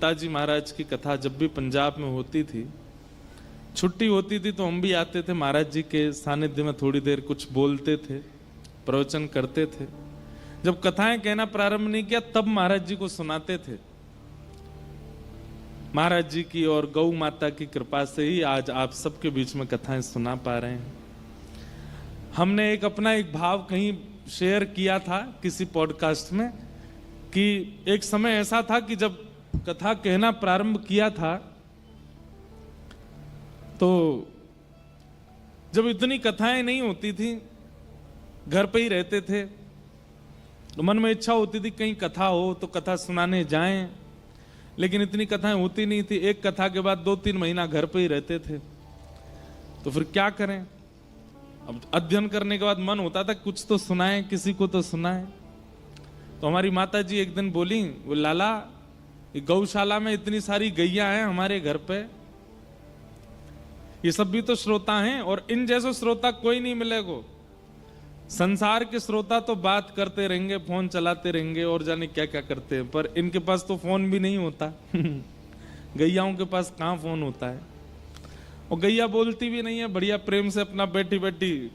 पिताजी महाराज की कथा जब भी पंजाब में होती थी, छुट्टी होती थी तो हम भी आते थे महाराज जी के सानिध्य में, थोड़ी देर कुछ बोलते थे, प्रवचन करते थे। जब कथाएं कहना प्रारंभ नहीं किया तब महाराज जी को सुनाते थे। महाराज जी की और गौ माता की कृपा से ही आज आप सबके बीच में कथाएं सुना पा रहे हैं। हमने एक अपना एक भाव कहीं शेयर किया था किसी पॉडकास्ट में कि एक समय ऐसा था कि जब कथा कहना प्रारंभ किया था तो जब इतनी कथाएं नहीं होती थी, घर पे ही रहते थे, तो मन में इच्छा होती थी कहीं कथा हो तो कथा सुनाने जाएं, लेकिन इतनी कथाएं होती नहीं थी। एक कथा के बाद 2-3 महीना घर पे ही रहते थे, तो फिर क्या करें। अब अध्ययन करने के बाद मन होता था कुछ तो सुनाएं, किसी को तो सुनाएं। तो हमारी माता जी एक दिन बोली, वो लाला गौशाला में इतनी सारी गैया हैं हमारे घर पे, ये सब भी तो श्रोता हैं और इन जैसे श्रोता कोई नहीं मिलेगा। संसार के श्रोता तो बात करते रहेंगे, फोन चलाते रहेंगे और जाने क्या क्या करते हैं, पर इनके पास तो फोन भी नहीं होता। गैयाओं के पास कहाँ फोन होता है। और गैया बोलती भी नहीं है, बढ़िया प्रेम से अपना बैठी बैठी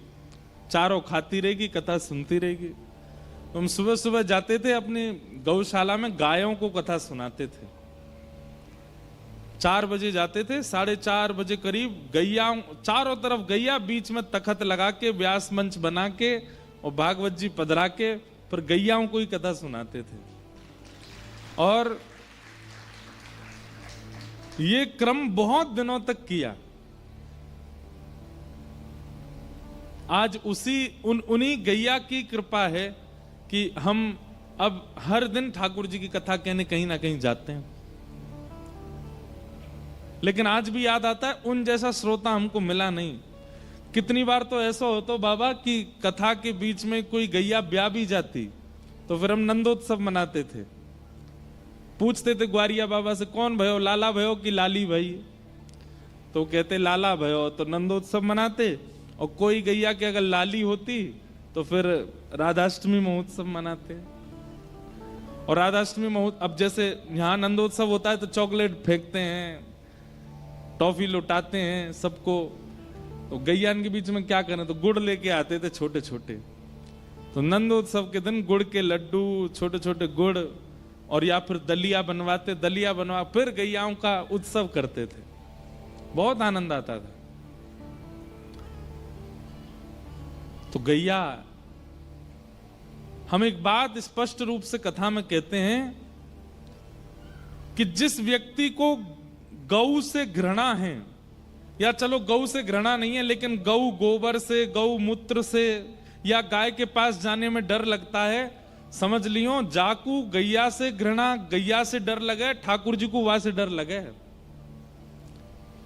चारों खाती रहेगी, कथा सुनती रहेगी। तो हम सुबह सुबह जाते थे अपनी गौशाला में, गायों को कथा सुनाते थे। 4 बजे जाते थे, 4:30 बजे करीब गैया, चारों तरफ गैया, बीच में तखत लगा के, व्यास मंच बना के और भागवत जी पधरा के, पर गैयाओं को ही कथा सुनाते थे। और ये क्रम बहुत दिनों तक किया। आज उन्हीं गैया की कृपा है कि हम अब हर दिन ठाकुर जी की कथा कहने कहीं ना कहीं जाते हैं। लेकिन आज भी याद आता है उन जैसा श्रोता हमको मिला नहीं। कितनी बार तो ऐसा होता बाबा कि कथा के बीच में कोई गैया ब्याह भी जाती, तो फिर हम नंदोत्सव मनाते थे। पूछते थे ग्वारिया बाबा से, कौन भयो, लाला भयो कि लाली भाई? तो कहते लाला भयो, तो नंदोत्सव मनाते। और कोई गैया की अगर लाली होती तो फिर राधाष्टमी महोत्सव मनाते। और राधाष्टमी महोत्सव, अब जैसे यहाँ नंदोत्सव होता है तो चॉकलेट फेंकते हैं, टॉफी लुटाते हैं सबको। तो गैयान के बीच में क्या करें, तो गुड़ लेके आते थे छोटे छोटे। तो नंदोत्सव के दिन गुड़ के लड्डू, छोटे छोटे गुड़, और या फिर दलिया बनवाते, दलिया बनवा फिर गैयाओं का उत्सव करते थे। बहुत आनंद आता था। तो गैया, हम एक बात स्पष्ट रूप से कथा में कहते हैं कि जिस व्यक्ति को गौ से घृणा है, या चलो गौ से घृणा नहीं है, लेकिन गौ गोबर से, गौ मूत्र से या गाय के पास जाने में डर लगता है, समझ लियो जाकू गैया से घृणा, गैया से डर लगे, ठाकुर जी को वहां से डर लगे।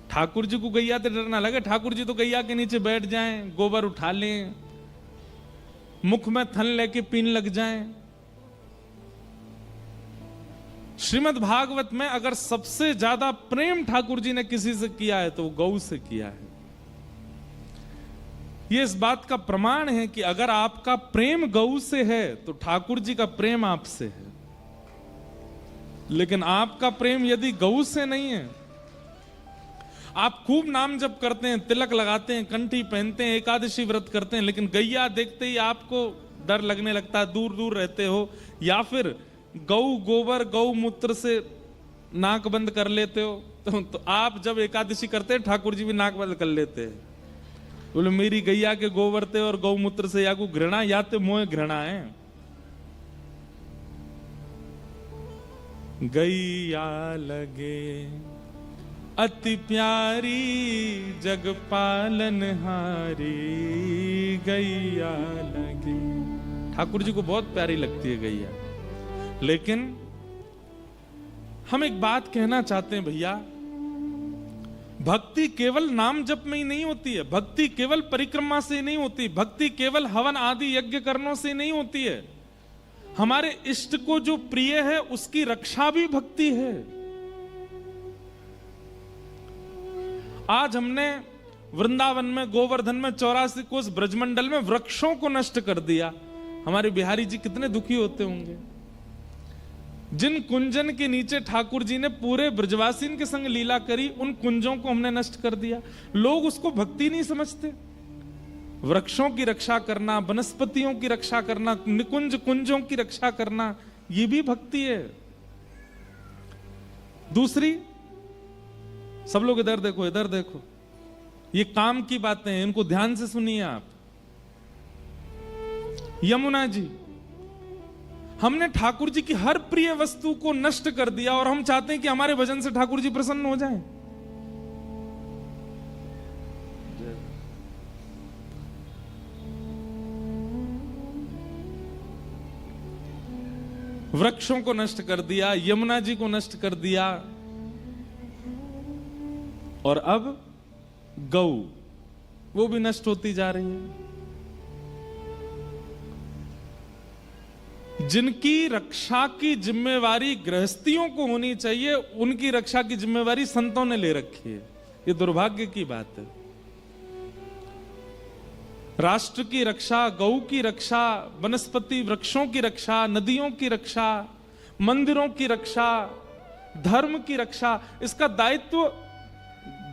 ठाकुर जी को गैया से डर ना लगे। ठाकुर जी तो गैया के नीचे बैठ जाएं, गोबर उठा लें, मुख में थन लेके पीन लग जाएं। श्रीमद् भागवत में अगर सबसे ज्यादा प्रेम ठाकुर जी ने किसी से किया है तो वो गौ से किया है। ये इस बात का प्रमाण है कि अगर आपका प्रेम गौ से है तो ठाकुर जी का प्रेम आपसे है। लेकिन आपका प्रेम यदि गौ से नहीं है, आप खूब नाम जप करते हैं, तिलक लगाते हैं, कंठी पहनते हैं, एकादशी व्रत करते हैं, लेकिन गैया देखते ही आपको डर लगने लगता है, दूर दूर रहते हो, या फिर गौ गोबर गौ मूत्र से नाक बंद कर लेते हो, तो आप जब एकादशी करते हैं ठाकुर जी भी नाक बंद कर लेते हैं। बोले मेरी गैया के गोबर ते और गौ मूत्र से या को घृणा, या तो मोह घृणा है। गैया लगे अति प्यारी जग पालन हारी, गैया लगे। ठाकुर जी को बहुत प्यारी लगती है गैया। लेकिन हम एक बात कहना चाहते हैं भैया, भक्ति केवल नाम जप में ही नहीं होती है, भक्ति केवल परिक्रमा से नहीं होती, भक्ति केवल हवन आदि यज्ञ करनों से नहीं होती है। हमारे इष्ट को जो प्रिय है उसकी रक्षा भी भक्ति है। आज हमने वृंदावन में, गोवर्धन में, 84 कोस ब्रजमंडल में वृक्षों को नष्ट कर दिया। हमारे बिहारी जी कितने दुखी होते होंगे। जिन कुंजन के नीचे ठाकुर जी ने पूरे ब्रजवासीन के संग लीला करी, उन कुंजों को हमने नष्ट कर दिया। लोग उसको भक्ति नहीं समझते। वृक्षों की रक्षा करना, वनस्पतियों की रक्षा करना, निकुंज कुंजों की रक्षा करना, ये भी भक्ति है। दूसरी, सब लोग इधर देखो, इधर देखो, ये काम की बातें हैं, इनको ध्यान से सुनिए आप। यमुना जी, हमने ठाकुर जी की हर प्रिय वस्तु को नष्ट कर दिया और हम चाहते हैं कि हमारे भजन से ठाकुर जी प्रसन्न हो जाएं। वृक्षों को नष्ट कर दिया, यमुना जी को नष्ट कर दिया, और अब गौ, वो भी नष्ट होती जा रही है। जिनकी रक्षा की जिम्मेवारी गृहस्थियों को होनी चाहिए, उनकी रक्षा की जिम्मेवारी संतों ने ले रखी है। ये दुर्भाग्य की बात है। राष्ट्र की रक्षा, गौ की रक्षा, वनस्पति वृक्षों की रक्षा, नदियों की रक्षा, मंदिरों की रक्षा, धर्म की रक्षा, इसका दायित्व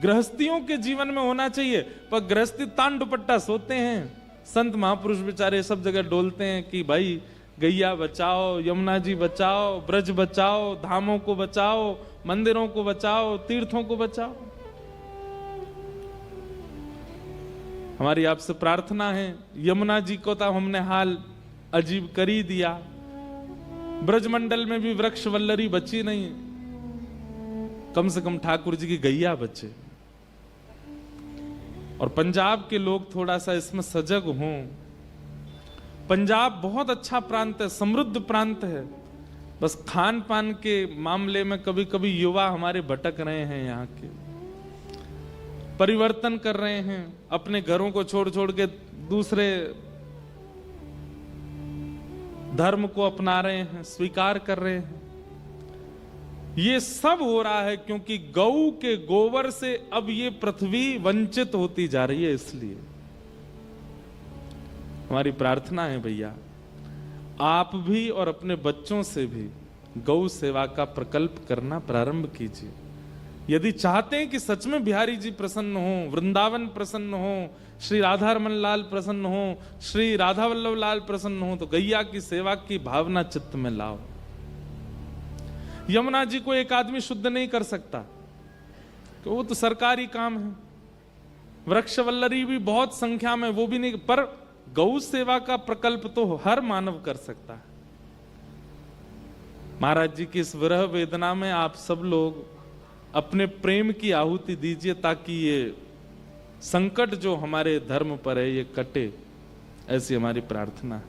गृहस्थियों के जीवन में होना चाहिए। पर गृहस्थी तान दुपट्टा सोते हैं। संत महापुरुष बेचारे सब जगह डोलते हैं कि भाई गैया बचाओ, यमुना जी बचाओ, ब्रज बचाओ, धामों को बचाओ, मंदिरों को बचाओ, तीर्थों को बचाओ। हमारी आपसे प्रार्थना है, यमुना जी को तो हमने हाल अजीब कर ही दिया, ब्रजमंडल में भी वृक्ष वल्लरी बची नहीं, कम से कम ठाकुर जी की गैया बचे। और पंजाब के लोग थोड़ा सा इसमें सजग हों। पंजाब बहुत अच्छा प्रांत है, समृद्ध प्रांत है, बस खान पान के मामले में कभी कभी युवा हमारे भटक रहे हैं, यहाँ के परिवर्तन कर रहे हैं, अपने घरों को छोड़ छोड़ के दूसरे धर्म को अपना रहे हैं, स्वीकार कर रहे हैं। ये सब हो रहा है क्योंकि गौ के गोबर से अब ये पृथ्वी वंचित होती जा रही है। इसलिए हमारी प्रार्थना है भैया, आप भी और अपने बच्चों से भी गौ सेवा का प्रकल्प करना प्रारंभ कीजिए। यदि चाहते हैं कि सच में बिहारी जी प्रसन्न हो, वृंदावन प्रसन्न हो, श्री राधा रमन लाल प्रसन्न हो, श्री राधा वल्लभ लाल प्रसन्न हो, तो गैया की सेवा की भावना चित्त में लाओ। यमुना जी को एक आदमी शुद्ध नहीं कर सकता, तो वो तो सरकारी काम है। वृक्ष वल्लरी भी बहुत संख्या में, वो भी नहीं, पर गौ सेवा का प्रकल्प तो हर मानव कर सकता है। महाराज जी की इस विरह वेदना में आप सब लोग अपने प्रेम की आहुति दीजिए, ताकि ये संकट जो हमारे धर्म पर है ये कटे, ऐसी हमारी प्रार्थना है।